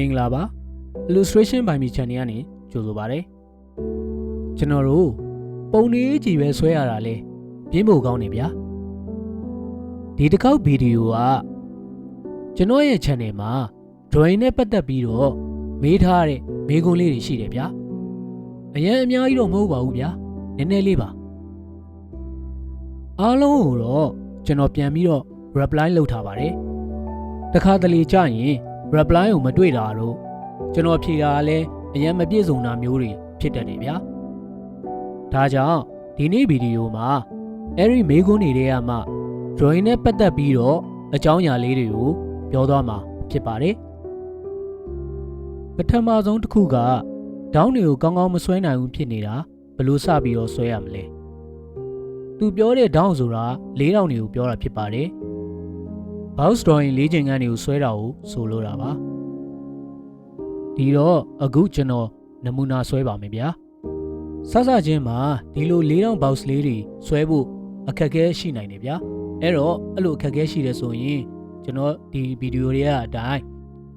င်္ဂလာပါ illustration by me channel ကနေကြိုဆိုပါရစေကျွန်တော်တို့ပုံလေးကြည့်ပဲဆွဲရတာလဲပြင်းဖို့ကောင်းနေဗျာဒီတစ်ခေါက်ဗီဒီယိုကကျွန်တော်ရဲ့ channel မှာ drawing နဲ့ပတ်သက်ပြီးတော့မေးထားတဲ့မေးခွန်းလေးတွေရှိတယ်ဗျာအရင်အများကြီးတော့မဟုတ်ပါဘူးဗျာနည်းနည်းလေးပါအားလုံးကိုတော့ကျွန်တော်ပြန်ပြီးတော့ reply လုပ်ထားပါတယ်တခါတလေကြာရင် reply ကိုမတွေ့တာတော့ကျွန်တော်ဖြေတာလည်းအရင်မပြည့်စုံတာမျိုးတွေဖြစ်တတ်တယ်ဗျာဒါကြောင့်ဒီနေ့ဗီဒီယိုမှာအဲ့ဒီမေးခွန်းတွေကမှ drawing နဲ့ပတ်သက်ပြီးတော့အကြောင်းအရာလေးတွေကိုပြောသွားမှာဖြစ်ပါတယ်ပထမဆုံးတစ်ခုကဒေါင်းတွေကိုကောင်းကောင်းမဆွဲနိုင်ဘူးဖြစ်နေတာဘယ်လိုစပြီးတော့ဆွဲရမလဲသူပြောတဲ့ဒေါင်းဆိုတာ၄တောင်တွေကိုပြောတာဖြစ်ပါတယ်box drawing ၄ချိန်ခန်းတွေကိုဆွဲတာကိုဆိုလိုတာပါဒီတော့အခုကျွန်တော်နမူနာဆွဲပါမယ်ဗျာစစချင်းမှာဒီလို၄တောင် box လေးတွေဆွဲဖို့အခက်အခဲရှိနိုင်တယ်ဗျာအဲ့တော့အဲ့လိုအခက်အခဲရှိတယ်ဆိုရင်ကျွန်တော်ဒီဗီဒီယိုတွေကအတိုင်း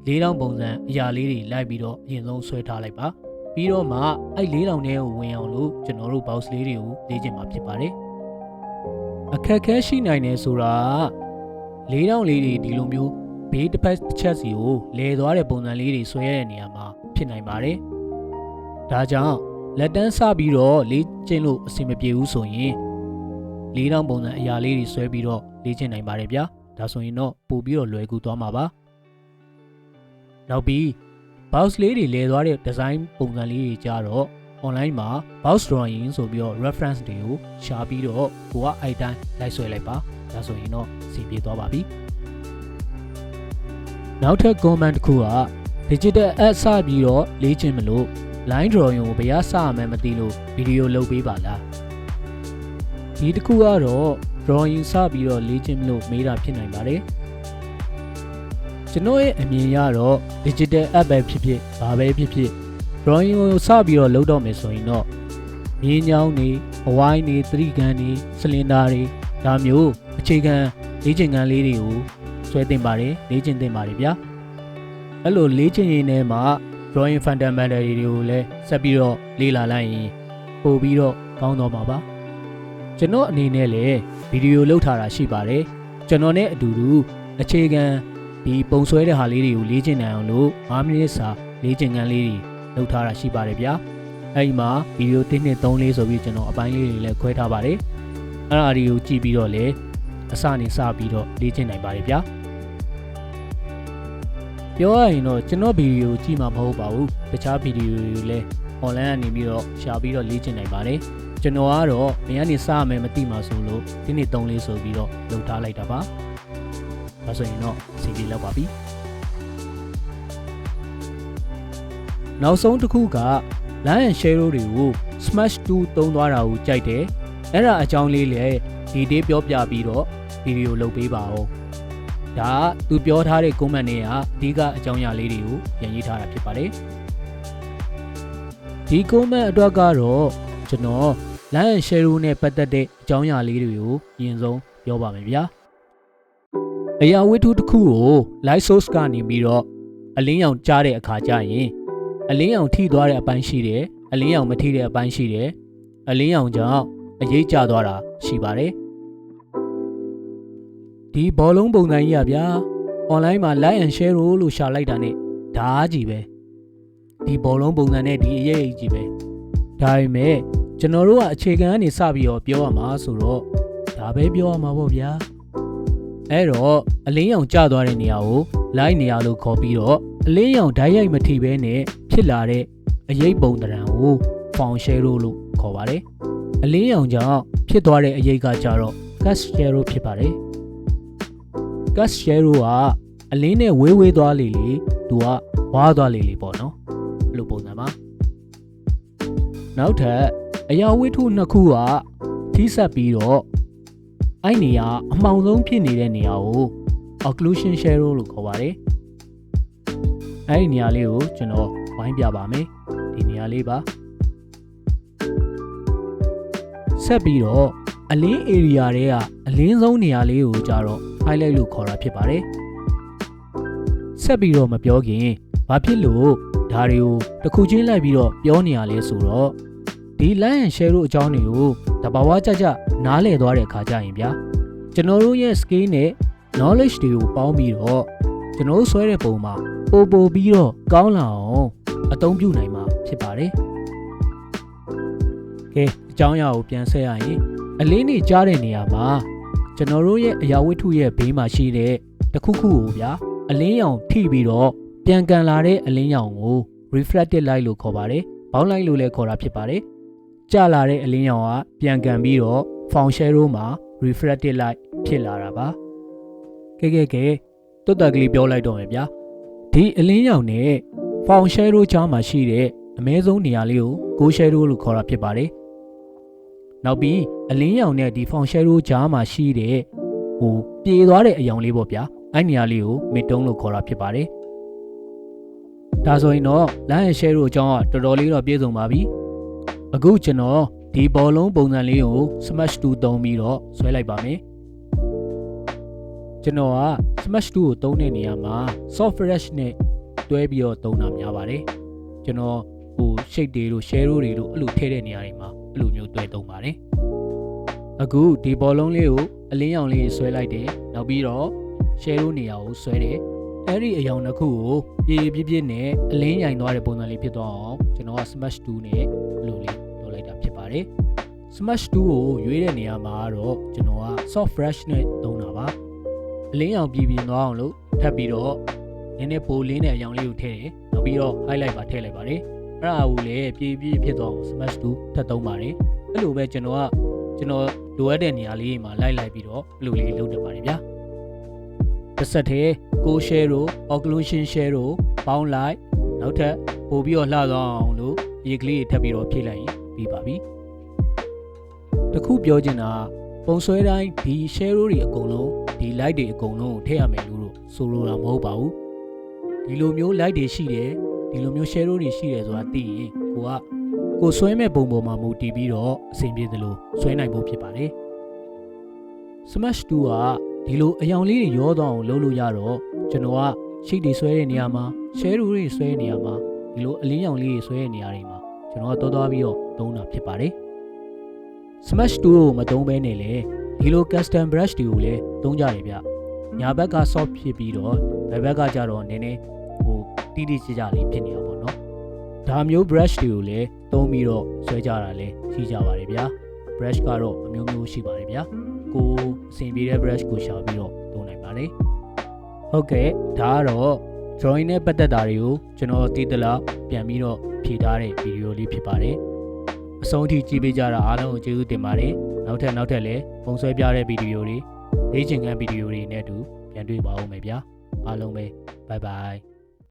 ၄တောင်ပုံစံအရာလေးတွေလိုက်ပြီးတော့အရင်ဆုံးဆွဲထားလိုက်ပါပြီးတော့မှအဲ့၄တောင်ထဲကိုဝင်အောင်လို့ကျွန်တော်တို့ box လေးတွေကိုလေ့ကျင့်မှာဖြစ်ပါတယ်အခက်အခဲရှိနိုင်တယ်ဆိုတာ၄တောင်လေးတွေဒီလိုမျိုးဘေးတစ်ဖက်တစ်ချက်စီကိုလဲသွားတဲ့ပုံစံလေးတွေဆွဲရတဲ့နေရာမှာဖြစ်နိုင်ပါတယ်ဒါကြောင့်လက်တန်းစပြီးတော့လေ့ကျင့်လို့အဆင်မပြေဘူးဆိုရင်၄တောင်ပုံစံအရာလေးတွေဆွဲပြီးတော့လေ့ကျင့်နိုင်ပါတယ်ဗျာဒါဆိုရင်တော့ပို့ပြီးတော့လွယ်ကူသွားမှာပါနောက်ပြီး box လေးတွေလဲသွားတဲ့ design ပုံစံလေးတွေကြတော့ online မှာ box drawing ဆိုပြီးတော့ reference တွေကိုရှာပြီးတော့ကိုကအဲ့တိုင်းလိုက်ဆွဲလိုက်ပါဒါဆိုရင်တော့စီပြေသွားပါပြီနောက်ထပ် comment တစ်ခုက digital app စပြီးတော့လေ့ကျင့်မလို့ line drawing ကိုဘယ်ရစရမှန်းမသိလို့ဗီဒီယိုလုပ်ပေးပါလားဒီတစ်ခုကတော့ drawing စပြီးတော့လေ့ကျင့်မလို့မေးတာဖြစ်နိုင်ပါတယ်ကျွန်တော်ရဲ့အမြင်ရတော့ digital app ပဲဖြစ်ဖြစ်ဘာပဲဖြစ်ဖြစ် drawing ကိုစပြီးတော့လုပ်တော့မယ်ဆိုရင်တော့မြင်းချောင်းတွေအဝိုင်းတွေသတိကန်းတွေစလင်ဒါတွေဒါမျိုးအခြေခံလေ့ကျင့်ခန်းလေးတွေကိုဆွဲသင့်ပါတယ်လေ့ကျင့်သင့်ပါတယ်ဗျာအဲ့လိုလေ့ကျင့်ရင်းထဲမှာ drawing fundamental တွေကိုလည်းဆက်ပြီးတော့လေ့လာလိုက်ရင်ပို့ပြီးတော့ကောင်းတော့မှာပါကျွန်တော်အနေနဲ့လည်းဗီဒီယိုလုပ်ထားတာရှိပါတယ်ကျွန်တော်နဲ့အတူတူအခြေခံဒီပုံဆွဲတဲ့ဟာလေးတွေကိုလေ့ကျင့်နိုင်အောင်လို့5မိနစ်စာလေ့ကျင့်ခန်းလေးတွေလုပ်ထားတာရှိပါတယ်ဗျာအဲ့ဒီမှာဗီဒီယို1 2 3 4ဆိုပြီးကျွန်တော်အပိုင်းလေးတွေလည်းခွဲထားပါတယ်အဲ့ဒါတွေကိုကြည့်ပြီးတော့လည်းအစနေစပြီးတော့လေ့ကျင့်နိုင်ပါတယ်ဗျာပြောရရင်တော့ကျွန်တော်ဗီဒီယိုကြည့်မှာမဟုတ်ပါဘူးတခြားဗီဒီယိုတွေလည်း online ကနေပြီးတော့ရှာပြီးတော့လေ့ကျင့်နိုင်ပါတယ်ကျွန်တော်ကတော့ဘယ်ကနေစရမယ်မသိမှဆိုလို့ဒီနေ့3လေးဆိုပြီးတော့လုပ်ထားလိုက်တာပါဒါဆိုရင်တော့စီပြေလောက်ပါပြီနောက်ဆုံးတစ်ခုက line and share တွေကို smash 2 သုံးသွားတာကိုကြိုက်တယ်အဲ့ဒါအကြောင်းလေးလည်းဒီတေးပြောပြပြီးတော့ဗီဒီယိုလုပ်ပေးပါဦးဒါကသူပြောထားတဲ့ comment တွေကအဓိကအကြောင်းအရာလေးတွေကိုပြန်ရေးထားတာဖြစ်ပါတယ်ဒီ comment အတွက်ကတော့ကျွန်တော် line and share နဲ့ပတ်သက်တဲ့အကြောင်းအရာလေးတွေကိုအရင်ဆုံးပြောပါမယ်ဗျာအရာဝတ္ထုတစ်ခုကို light source ကနေပြီးတော့အလင်းရောင်ကြားတဲ့အခါကျရင်အလင်းရောင်ထိသွားတဲ့အပိုင်းရှိတယ်အလင်းရောင်မထိတဲ့အပိုင်းရှိတယ်အလင်းရောင်ကြောင့်အရေးကျသွားတာရှိပါတယ်ဒီဘောလုံးပုံစံကြီးอ่ะဗျာ online မှာ like and share လို့ရှာလိုက်တာနဲ့ဒါကြီးပဲဒီဘောလုံးပုံစံနဲ့ဒီအရေးကြီးပဲဒါပေမဲ့ကျွန်တော်တို့ကအခြေခံကနေစပြီးတော့ပြောရမှာဆိုတော့ဒါပဲပြောရမှာပေါ့ဗျာအဲ့တော့အလင်းရောင်ကျသွားတဲ့နေရာကို light နေရာလို့ခေါ်ပြီးတော့အလင်းရောင်ဓာတ်ရိုက်မထိဘဲနဲ့ဖြစ်လာတဲ့အရိပ်ပုံသဏ္ဍာန်ကို found shadow လို့ခေါ်ပါတယ်အလင်းရောင်ကြောင့်ဖြစ်သွားတဲ့အရိပ်ကကြတော့ cast shadow ဖြစ်ပါတယ် cast shadow ကအလင်းနဲ့ဝေးဝေးသွားလေလေသူကဝါးသွားလေလေပေါ့နော်အဲ့လိုပုံစံပါနောက်ထပ်အရာဝတ္ထုနှစ်ခုကထိစပ်ပြီးတော့အဲ့နေရာအမှောင်ဆုံးဖြစ်နေတဲ့နေရာကို occlusion shadow လို့ခေါ်ပါတယ်အဲ့ဒီနေရာလေးကိုကျွန်တော်ဝိုင်းပြပါမယ်ဒီနေရာလေးပါဆက်ပြီးတော့အလင်း area တွေကအလင်းဆုံးနေရာလေးကိုကြတော့ highlight လို့ခေါ်တာဖြစ်ပါတယ်ဆက်ပြီးတော့မပြောခင် ဘာဖြစ်လို့ဒါတွေကိုတစ်ခုချင်းလိုက်ပြီးတော့ပြောနေရလဲဆိုတော့ဒီ Like and Share တို့အကြောင်းတွေကိုတဘာဝကြကြနားလည်သွားတဲ့အခါကျရင်ဗျာကျွန်တော်တို့ရဲ့ skill နဲ့ knowledge တွေကိုပေါင်းပြီးတော့ကျွန်တော်တို့ဆွဲတဲ့ပုံမှာပို့ပြီးတော့ကောင်းလာအောင်အသုံးပြုနိုင်မှာဖြစ်ပါတယ်ကဲအကြောင်းအရာကိုပြန်ဆက်ရရင်အလင်းနေကြားတဲ့နေရာမှာကျွန်တော်တို့ရဲ့အရာဝတ္ထုရဲ့ဘေးမှာရှိတဲ့တစ်ခုခုကိုဗျာအလင်းရောင်ထိပြီးတော့ပြန်ကန်လာတဲ့အလင်းရောင်ကို reflected light လို့ခေါ်ပါတယ်။ဘောင်းလိုက်လို့လည်းခေါ်တာဖြစ်ပါတယ်။ကျလာတဲ့အလင်းရောင်ကပြန်ကန်ပြီးတော့ found shadow မှာ reflected light ဖြစ်လာတာပါ။ကဲတွတ်တက်ကလေးပြောလိုက်တော့မယ်ဗျာ။ဒီအလင်းရောင်နဲ့ found shadow ကြားမှာရှိတဲ့အမဲဆုံးနေရာလေးကို go shadow လို့ခေါ်တာဖြစ်ပါတယ်။နောက်ပြီးအလင်းရောင်နဲ့ဒီ found shadow ကြားမှာရှိတဲ့ပြေသွားတဲ့အယောင်လေးပေါ့ဗျာ။အဲ့နေရာလေးကို mid-tone လို့ခေါ်တာဖြစ်ပါတယ်။ဒါဆိုရင်တော့ Like and Share တို့အကြောင်းကတော်တော်လေးတော့ပြည့်စုံပါပြီအခုကျွန်တော်ဒီဘောလုံးပုံစံလေးကို Smash 2 သုံးပြီးတော့ဆွဲလိုက်ပါမယ်ကျွန်တော်က Smash 2 ကိုသုံးတဲ့နေရာမှာ Soft Brush နဲ့တွဲပြီးတော့သုံးတာများပါတယ်ကျွန်တော်shape တွေတို့ share တွေတို့အဲ့လိုထည့်တဲ့နေရာတွေမှာအဲ့လိုမျိုးတွဲသုံးပါတယ်အခုဒီဘောလုံးလေးကိုအလင်းရောင်လေးဆွဲလိုက်တယ်နောက်ပြီးတော့ share နေရာကိုဆွဲတယ်အဲ့ဒီအယောင်တစ်ခုကိုပြည့်နဲ့အလင်းရိုင်သွားတဲ့ပုံစံလေးဖြစ်သွားအောင်ကျွန်တော်က Smash 2 နဲ့လိုလေးလုပ်လိုက်တာဖြစ်ပါတယ် Smash 2 ကိုရွေးတဲ့နေရာမှာတော့ကျွန်တော်က Soft Brush နဲ့သုံးတာပါအလင်းရောင်ပြည့်သွားအောင်လို့ထပ်ပြီးတော့နည်းနည်းပိုလင်းတဲ့အယောင်လေးကိုထည့်တယ်နောက်ပြီးတော့ highlight ပါထည့်လိုက်ပါတယ်အဲ့ဒါကိုလည်းပြည့်ဖြစ်သွားအောင် Smash 2 ထပ်သုံးပါတယ်အဲ့လိုပဲကျွန်တော်လိုအပ်တဲ့နေရာလေးမှာလိုက်ပြီးတော့အဲ့လိုလေးလုပ်တတ်ပါတယ်ဗျာတစ်ဆက်တည်းကို share တို့ occlusion share တို့ပေါင်းလိုက်နောက်ထပ်ပို့ပြီးတော့လှသွားအောင်လို့အရေးကလေးတွေထပ်ပြီးတော့ဖြည့်လိုက်ရင်ပြီးပါပြီတခုပြောချင်တာပုံဆွဲတိုင်းဒီ share တွေအကုန်လုံးဒီ light တွေအကုန်လုံးကိုထည့်ရမယ်လို့ဆိုလိုတာမဟုတ်ပါဘူးဒီလိုမျိုး light တွေရှိတယ်ဒီလိုမျိုး share တွေရှိတယ်ဆိုတာသိရင်ကိုဆွဲမဲ့ပုံပေါ်မှာမူတည်ပြီးတော့အဆင်ပြေသလိုဆွဲနိုင်ဖို့ဖြစ်ပါတယ် Smash 2 ကဒီလိုအယောင်လေးတွေရောသွားအောင်လုပ်လို့ရတော့ကျွန်တော်ကရှိတ်တွေဆွဲတဲ့နေရာမှာ share တွေဆွဲတဲ့နေရာမှာဒီလိုအလင်းရောင်လေးတွေဆွဲတဲ့နေရာတွေမှာကျွန်တော်ကသွားပြီးတော့သုံးတာဖြစ်ပါတယ် Smash 2 ကိုမသုံးဘဲနဲ့လေဒီလို custom brush တွေကိုလည်းသုံးကြတယ်ဗျညာဘက်က soft ဖြစ်ပြီးတော့ဘယ်ဘက်ကကြတော့နည်းနည်းတိတိကျကျလေးဖြစ်နေတာပေါ့နော်ဒါမျိုး brush တွေကိုလည်းသုံးပြီးတော့ဆွဲကြတာလည်းရှိကြပါတယ်ဗျာ brush ကတော့အမျိုးမျိုးရှိပါတယ်ဗျာကိုအဆင်ပြေတဲ့ brush ကိုရှာပြီးတော့သုံးနိုင်ပါတယ်ဟုတ်ကဲ့ဒါကတော့ drawing နဲ့ပတ်သက်တာတွေကိုကျွန်တော်သိသလောက်ပြန်ပြီးတော့ဖြည့်ထားတဲ့ဗီဒီယိုလေးဖြစ်ပါတယ်အဆုံးထိကြည့်ပေးကြတာအားလုံးကိုကျေးဇူးတင်ပါတယ်နောက်ထပ်လည်းပုံဆွဲပြတဲ့ဗီဒီယိုတွေလေ့ကျင့်ခန်းဗီဒီယိုတွေနဲ့အတူပြန်တွေ့ပါဦးမယ်ဗျာအားလုံးပဲ bye bye